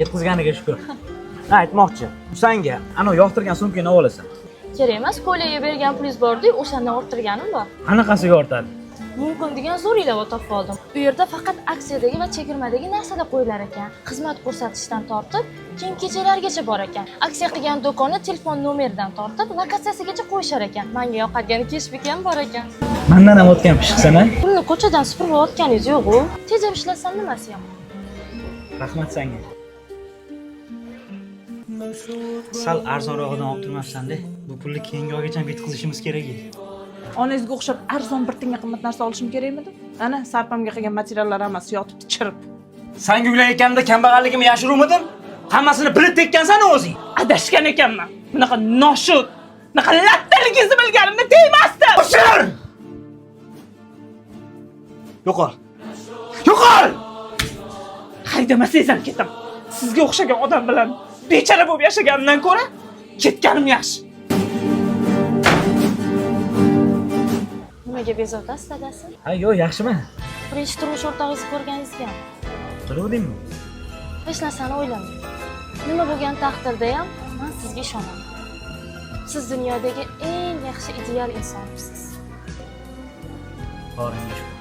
Yetkazganiga shukr. Ha, aytmoqchi. Sanga ana yoqtirgan sumkani olib olasan. Kerak emas, ko'ylakga bergan pulingiz bor-ku, o'shandan orttirganim bor. Qanaqasiga ortadi? Mumkin degan zo'r ilova topib oldim. Bu yerda faqat aksiyadagi va chegirmadagi narsalar qo'yilar ekan. Xizmat ko'rsatishdan tortib, kiyim kechalargacha bor ekan. Aksiya qilgan do'konni telefon nomeridan tortib, lokatsiyasigacha qo'yishar ekan. Menga yoqadigan keshbek ham bor ekan. Mendan ham o'tgan pishiqsan-a? Pulni ko'chadan supurib olganingiz yo'q-ku. Tejab ishlasam nimasi yomon? Rahmat senga. Sal arzonrog'idan olib turmabsan-da. Bu pulni keyingi oygacha bitkazishimiz kerak edi. Onangizga o'xshab arzon bir tinga qimmat narsa olishim kerakmidi? Ana, sarpamga qilgan materiallar hammasi yotibdi chirib. San guylayotganimda kambag'alligimni yashiruvmidim? Hammasini bilib tekkansan o'zing. Adashgan ekanman. Bunaqa noshud, bunaqa lattaligingizni bilganimda tegmasdim. O'shir! Yo'qol. Yo'qol! Haydamasangiz ham ketam. Sizga o'xshagan odam bilan bechara bo'lib yashaganimdan ko'ra ketganim yaxshi. Nimaga bezovtasiz, dadasi? Ha, yo'q, yaxshiman. Birinchi turmush o'rtog'ingizni ko'rganingizga ham Qiluvdingmi? hech narsani o'ylamang. Nima bo'lgan taqdirda ham men sizga ishonaman. Siz dunyodagi eng yaxshi ideal insonsiz. Boringga shukr.